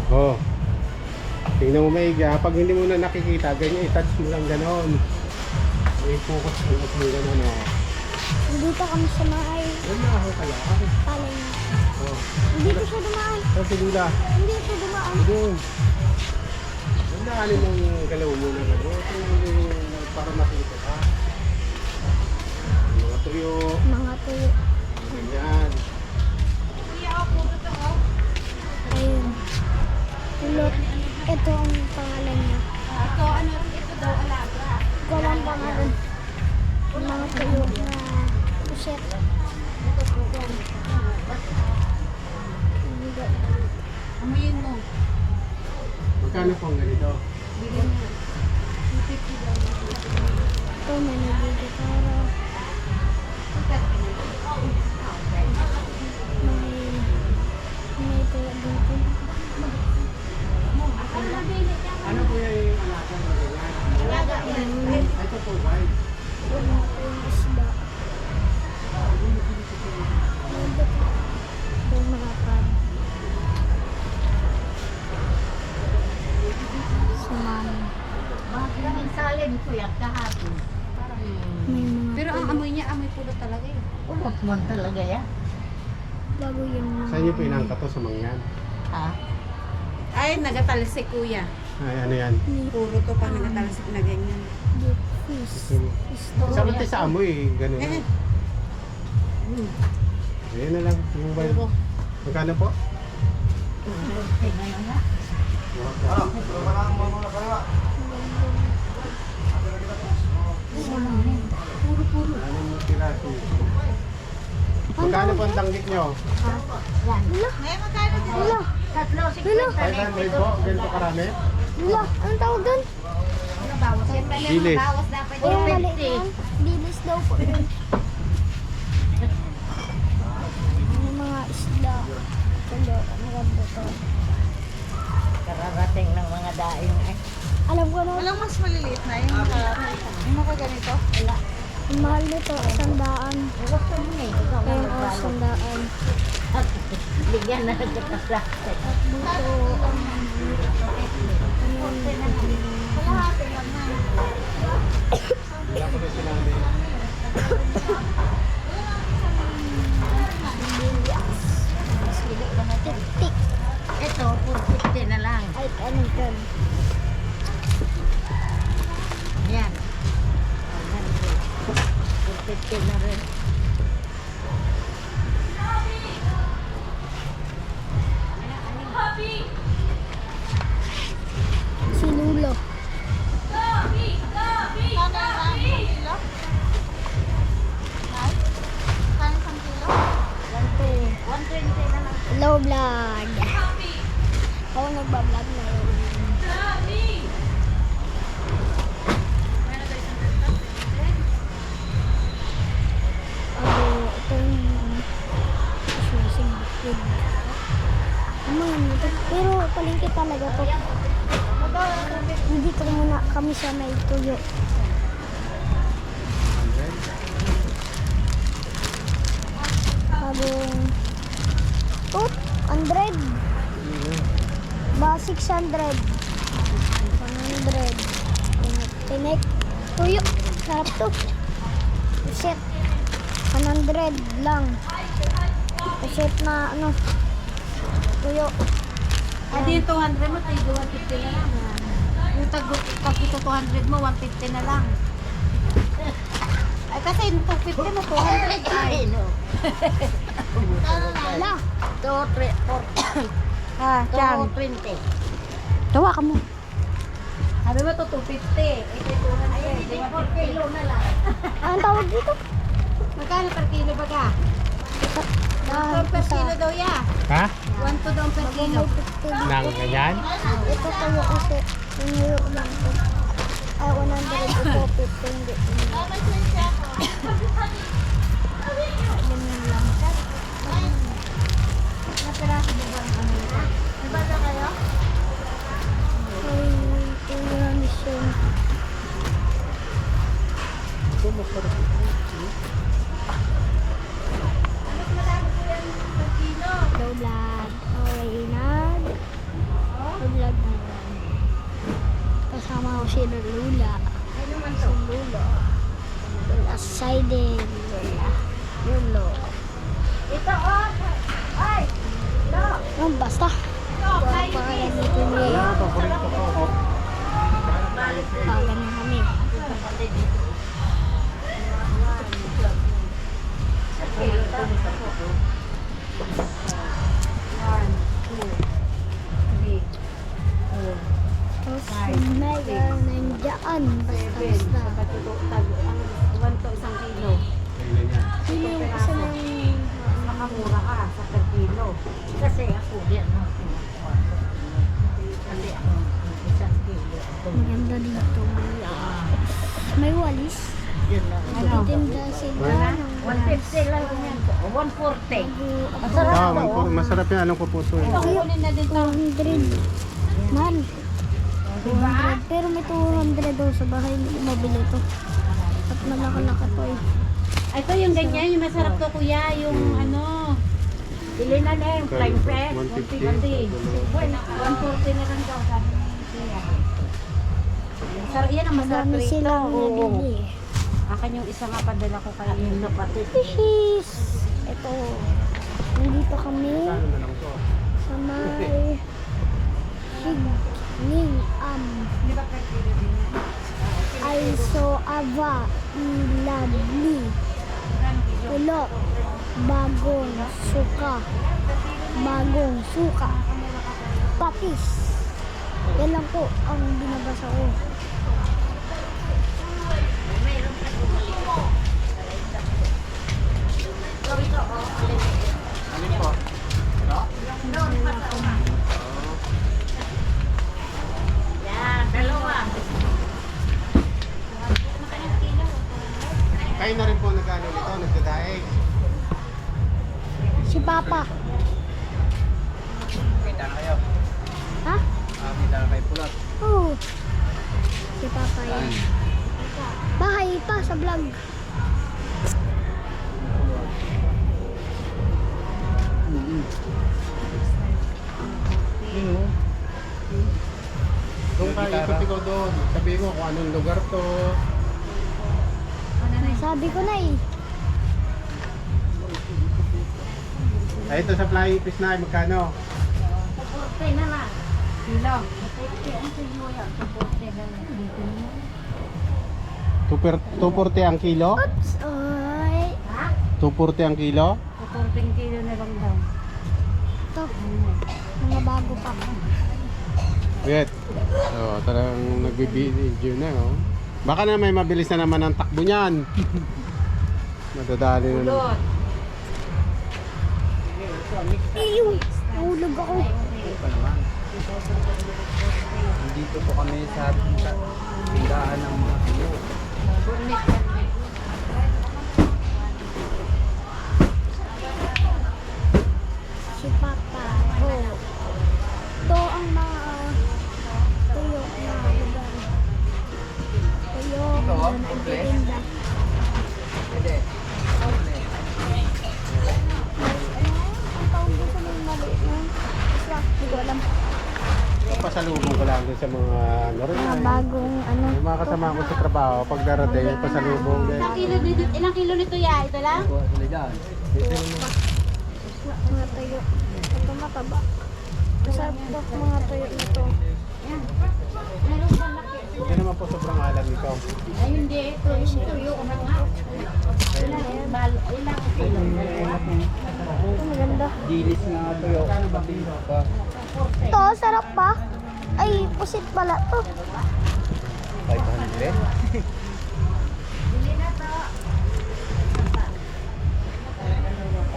Oh. Tingnan mo maigi ha. Pag hindi mo na nakikita, ganyan, i-touch mo lang ganon. I-focus mo ganon, oh. Dito kami sa may Yan na ako kaya. paleng. Oh. Hindi ko siya dumaan. Oh, sigula. Hindi siya dumaan. Doon. Dandaanin mong galaw mo na gano'n. Para makita ka. Mga tuyo. Mga tuyo. Ganyan. Ayun. Ulot. Ito ang pangalan niya. Ito, ano, ito daw alaga. Ito ang pangalan. Yung mga tuyo na puset. Amuyin mo. Magkano po ang ganito? Bigyan mo. 250 daw. Ito may nagigitara. May tuyo dito. Ano po yung alaga mo ganyan? Alaga yan. Ito po, white. Wala ko yung isda. Yung mga crab. Sumami. Bakit namin salin ko yan kahapon? Parang May mga pero ang amoy niya, amoy pulot talaga eh. Ulot man talaga yan. bago yung mga... Saan niyo po inangkat to sa mangyan? Ha? Ay, nagatalsik kuya. Ay, ano yan? Puro to pa nagatalsik na ganyan. Fish. Sarap tayo sa amoy, gano'n. Eh, Ayan na lang, yung white. Magkano po? Ngayon na. Ano yung piraso? Magkano po ang tanggit nyo? Yan. ngayon magkano din? Wala. Tatlo, 500 po? Ganito karami? Wala. Anong tawag doon? Ano bawas? Siyempre lang Dilis. bawas dapat Yung yun. maliit yan. Dilis daw po. Yung mga isda. Tulo. Maganda to. Kararating ng mga daing eh. Alam ko na. Walang mas maliliit na yung makaganito. Wala. Ang mahal nito. 100. Ulot ka mo eh. Ikaw na Ayun o, nagbalot. 100. Bigyan na nagkakaplastic. Dito. Wala ko na sinabi. Tik-tik. Ito, 450 na lang. Ay, ano yun? Yan. 450 na rin. Si Lulo. Low vlog. Ako nagbablog na yun. Ito yung susing bukid. Pero palengke talaga to. Hindi ko muna kami sa may tuyo. Bagong 200 ba 600 100 tinik tuyo sarap to set 100 lang set na ano tuyo Adi yung 200 mo, tayo 150 na lang. Yung tag ito 200 mo, 150 na lang. Ay kasi yung 250 mo, 200 ay. no. wala 2, 3, 4. Ah, 220. Tawa ka mo. Sabi mo to 250. Ito 200. 4 kilo na lang. anong tawag dito Magkano per kilo ba ka? 1 per kilo daw ya. Ha? 1 to daw per kilo. Nang ganyan? ito tuyo kasi tuyo lang to ay 100 ito 50 hindi ganyan lang Napiraso ba ba ang ano ito? Nabasa kayo? ay tuyo mission Ito masarap. low vlog okay nag si Lula. Si Lula. Lula Saiden. Lula. Lulo. Ito, oh. Ay! Ito! Basta. Wala pa kaya dito ni. Wala, paborito ko. Oh. Pagan na kami. Tapos mega nandiyan. Basta. One to isang kilo. Kailan yan? Sino yung isa ng... Makamura ka sa per kilo. Kasi ako yan. Kasi ako isang kilo. Maganda dito. May walis. Yun lang. Titinda sila ng 150 lang yan. 140. Masarap Ah, to. masarap yan. Anong pupuso eh? Ito, kunin na din to. 200. Man. 200. Pero may 200 daw sa bahay. Hindi ko mabili ito. At malaki-laki to eh. Ay, ito yung ganyan, yung masarap to kuya, yung ano, Bili na na yung flying fish. 150. 140 na lang daw, sabi ni kuya. Sarap yan ang masarap Marami rito. silang Oo. nabili. Akin yung isa nga padala ko kayo. Yung napatid. Hihis! Ito. Nandito kami Ano na lang to? sa may Higning Also Ava Ilabli Ulo Bagong Suka Patis. Yan lang po ang binabasa ko. Alin po? Yan, dalawa. Kayo na rin po nag-ano nito, nagdadaig. Si Papa. Kita na kayo. Ha? Kita na kayo pulat. Oo. Si Papa yan. Bahay pa sa vlog. Doon ka, ikot ikaw doon. Sabihin ko kung anong lugar to. Sabi ko na eh. Ay, ito sa flying fish na, magkano? 40 na lang. Kilo. 50 ang kilo yan. 40 na lang. 240 ang kilo? Oops. Ay. 240 ang kilo? 40 kilo na lang daw. Ito. Mga bago pa. Wait. Oh, talagang nagbibideo na, oh. Baka na may mabilis na naman ang takbo niyan. Madadali na naman. Ulot. Ew. Nahulog ako. Dito po kami sa tindahan ng mga kilo. Burnit. Si Papa. Oh. Ito ang mga tuyo na lugar. Tuyo na nagtitinda. Pwede. Ang taon doon sa mga maliit na. Basta, hindi ko alam. Pasalubong ko lang din sa mga ano rin. Mga bagong ano. Yung mga kasama ko sa trabaho, pag darating, may pasalubong din. Ilang kilo nito ya? Ito lang? Kuha sila dyan. Mga tuyo. Ito mataba. Masarap daw mga tuyo nito. Meron pa laki. Hindi naman po sobrang alam nito. Ay hindi, ito yung tuyo. Ilang kilo? Ito maganda. Dilis na tuyo. Pa. Ito, sarap pa. Ay, pusit pala to. 500.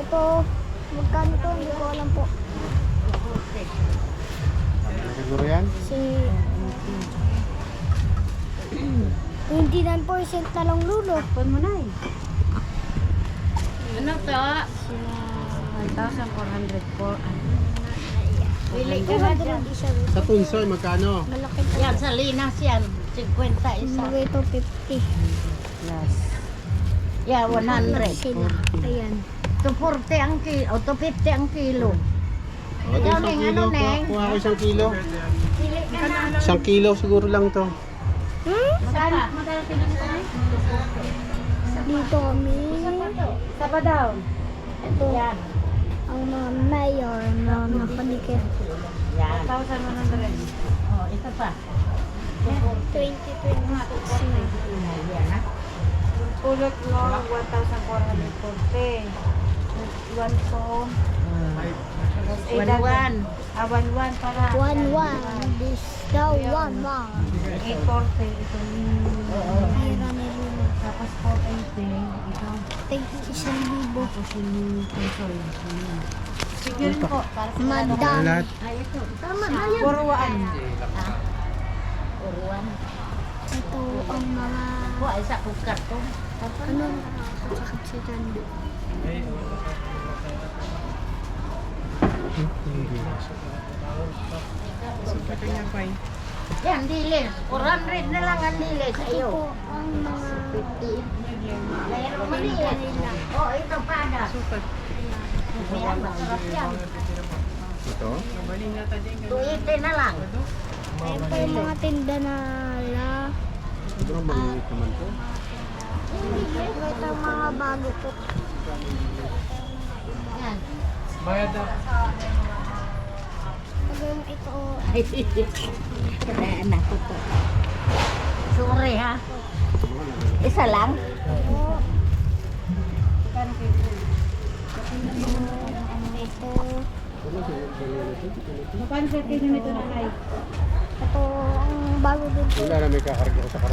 Ito, magkano to? Hindi ko alam po. Siguro yan? Si... 29% na lang lulo. Pon mo na eh. Ano to? Sila... 1,404. Bili ka na 200 dyan. isa. Sa Tunsoy, magkano? Malaki po. Yan, sa Linas yan. 50 isa. Mga ito 50. Yes. Yeah, Malaki 100. sila. Ayan. 240 ang kilo. O 250 ang kilo. O, ito isang kilo. Kuha ko isang kilo. Bili ka na. Isang kilo siguro lang to. Magkano kilo nito na? Dito kami. Sa ba daw? Ito. Yan. Ang mga mayor na nakanikip. Yan. 1,100. Oh, ito pa. 2026 na. Yan ha. Pulot mo, 1,440. One to, 1-1. 1,1 para 1-1. This daw 1-1. 840. Ito yung Pira ni Lulu. tapos 480. Ito. Take 1,000. Tapos yung peso. Figure po. Para sa Madam. Lahat. Ay, ito. Tama na yan. Puruan. Uruan. Ito ang mga Buhay sa karton. ano kakatsitan. Yan, dilis. 400 na lang ang dilis. Ito Ayo. po ang mga 50. Mayroon maliit. Oh, ito pada. Yan, masarap yan. Ito. 280 na lang. ayun po yung mga tinda na la. Ito ang maliit naman po. Ito ang mga bago po. Yan. Pag yung ito, Ay, anak ko to. Sorry ha. Isa lang? ito, Magkano sa kilo nito na kay? ito ang bago din po. Wala na may kakarga ko sa